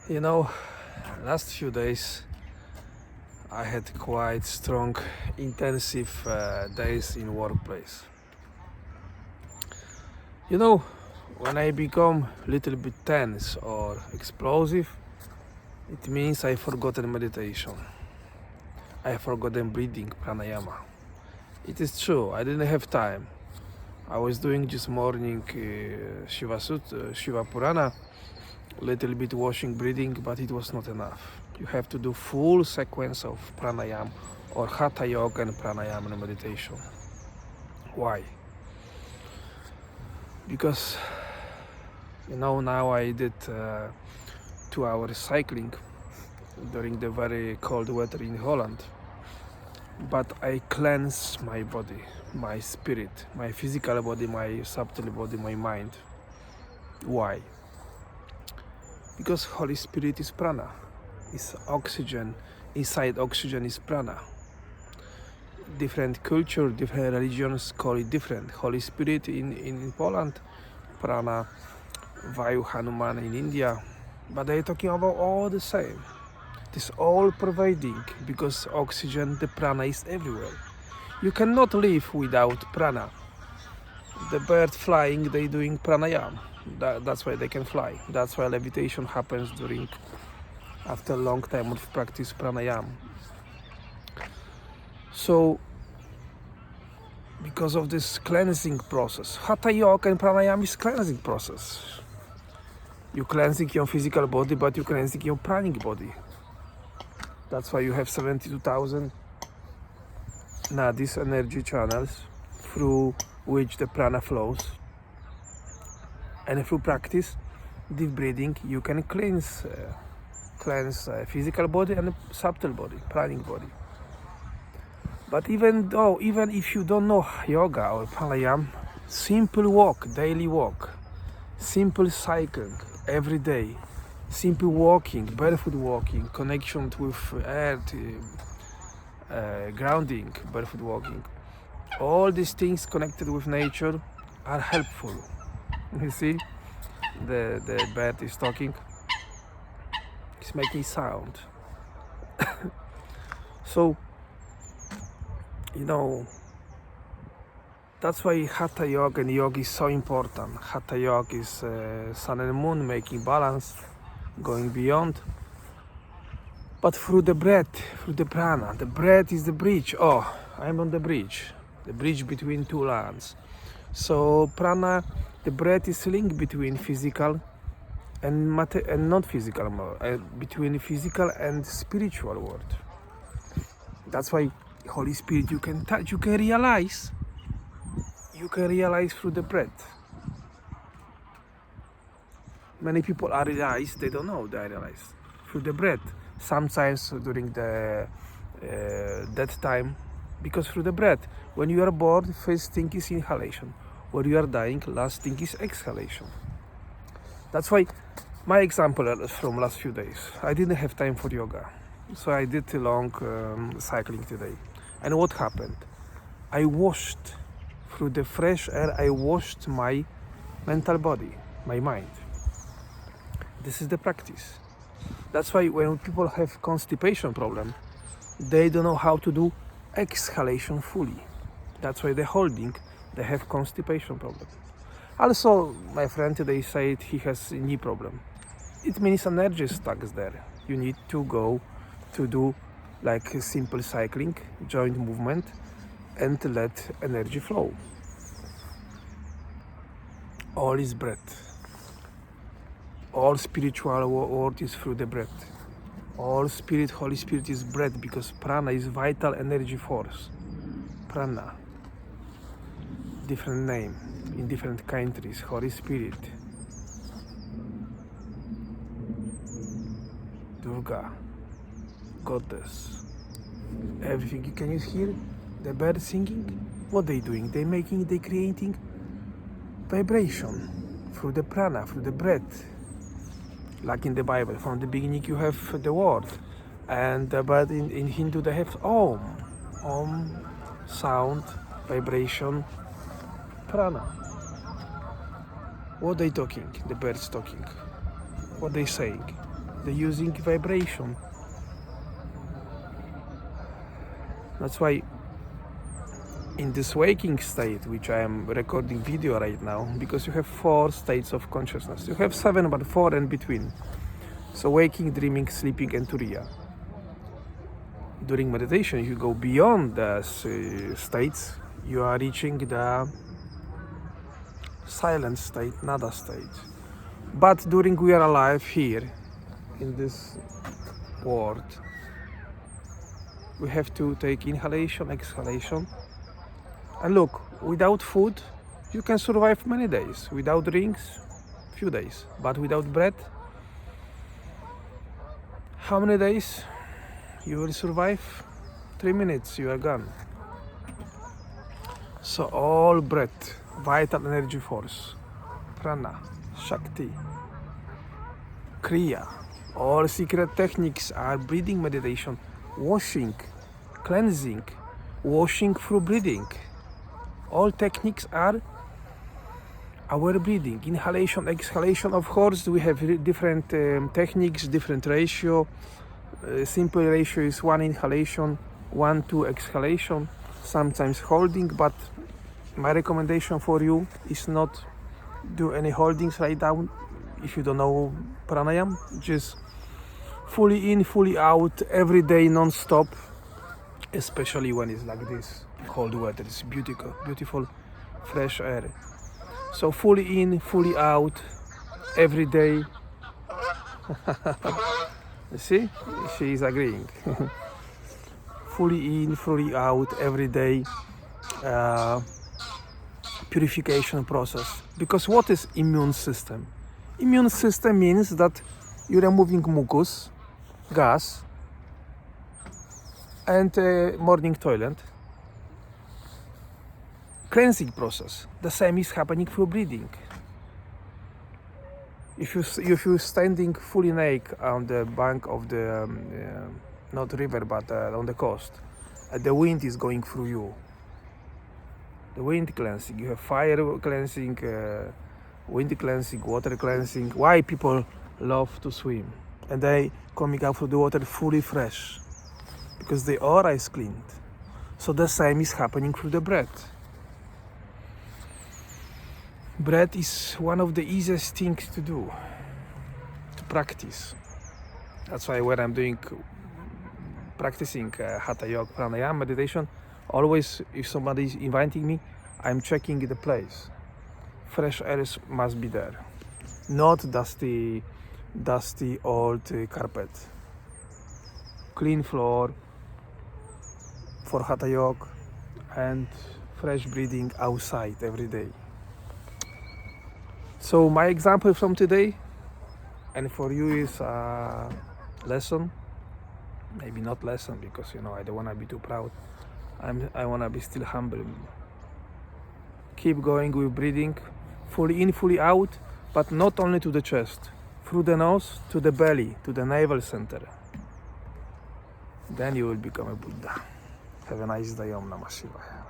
You know, last few days I had quite strong, intensive days in workplace. You know, when I become a little bit tense or explosive, it means I forgotten meditation. I forgotten breathing pranayama. It is true, I didn't have time. I was doing this morning Shiva Purana, little bit washing breathing, but it was not enough. You have to do full sequence of pranayama or hatha yoga and pranayama and meditation. Why? Because now I did 2 hours cycling during the very cold weather in Holland, but I cleanse my body, my spirit, my physical body, my subtle body, my mind. Why? Because Holy Spirit is prana, is oxygen. Inside oxygen is prana. Different culture, different religions call it different. Holy Spirit in Poland, prana, Vayu Hanuman in India, but they're talking about all the same. It is all pervading because oxygen, the prana is everywhere. You cannot live without prana. The bird flying, they doing pranayama. That's why they can fly. That's why levitation happens after a long time of practice pranayama. So, because of this cleansing process, hatha yoga and pranayama is cleansing process. You cleansing your physical body, but you cleansing your pranic body. That's why you have 72,000 nadis, energy channels, through which the prana flows. And through practice, deep breathing, you can cleanse physical body and subtle body, pranic body. But even if you don't know yoga or pranayama, simple walk, daily walk, simple cycling every day, simple walking, barefoot walking, connection with earth, grounding, barefoot walking, all these things connected with nature are helpful. You see, the bird is talking, it's making sound. So, that's why hatha yoga and yoga is so important. Hatha yoga is sun and moon making balance, going beyond. But through the breath, through the prana, the breath is the bridge. Oh, I'm on the bridge between two lands. So prana, the breath is link between physical and not physical, between physical and spiritual world. That's why Holy Spirit you can touch, you can realize through the breath. Many people are realized, they don't know they realize through the breath. Sometimes during the death time, because through the breath, when you are born, first thing is inhalation. When you are dying, last thing is exhalation. That's why my example from last few days, I didn't have time for yoga, so I did a long cycling today. And what happened? I washed through the fresh air. I washed my mental body, my mind. This is the practice. That's why when people have constipation problem, they don't know how to do exhalation fully. That's why they have constipation problem. Also, my friend today said he has a knee problem. It means energy is stuck there. You need to go to do like a simple cycling, joint movement, and let energy flow. All is breath. All spiritual world is through the breath. All spirit, Holy Spirit is breath, because prana is vital energy force. Prana, different name in different countries. Holy Spirit, Durga, goddess, everything. Can you hear the birds singing? What they doing? They creating vibration through the prana, through the breath. Like in the Bible, from the beginning you have the word, but in Hindu they have om, sound, vibration, prana. What they talking? The birds talking. What they saying? They're using vibration. That's why in this waking state, which I am recording video right now, because you have 4 states of consciousness. You have 7, but 4 in between. So waking, dreaming, sleeping, and turiya. During meditation, you go beyond the states. You are reaching the silent state, nada state. But during we are alive here, in this world, we have to take inhalation, exhalation. And look, without food, you can survive many days. Without drinks, few days. But without breath, how many days you will survive? 3 minutes, you are gone. So all breath, vital energy force, prana, shakti, kriya, all secret techniques are breathing meditation, washing, cleansing, washing through breathing. All techniques are our breathing, inhalation, exhalation. Of course, we have different techniques, different ratio. Simple ratio is 1 inhalation, 1 to exhalation, sometimes holding, but my recommendation for you is not do any holdings right now. If you don't know pranayam, just fully in, fully out, every day, non-stop, especially when it's like this, cold weather. It's beautiful, fresh air. So fully in, fully out, every day. You see, she is agreeing. Fully in, fully out, every day. Purification process. Because what is immune system? Immune system means that you're removing mucus, gas, and morning toilet. Cleansing process. The same is happening through breathing. If you're standing fully naked on the bank of the not river but on the coast, the wind is going through you. The wind cleansing. You have fire cleansing, wind cleansing, water cleansing. Why people love to swim and they coming out from the water fully fresh? Because the aura is cleaned. So the same is happening through the breath. Breath is one of the easiest things to do, to practice. That's why when I'm practicing Hatha Yoga, Pranayama, meditation, always if somebody is inviting me, I'm checking the place. Fresh air must be there, not dusty old carpet. Clean floor for Hatha Yoga and fresh breathing outside every day. So my example from today, and for you is a lesson, maybe not lesson because I don't want to be too proud. I want to be still humble. Keep going with breathing, fully in, fully out, but not only to the chest, through the nose to the belly, to the navel center. Then you will become a Buddha. Have a nice day. Om Namah Shivaya.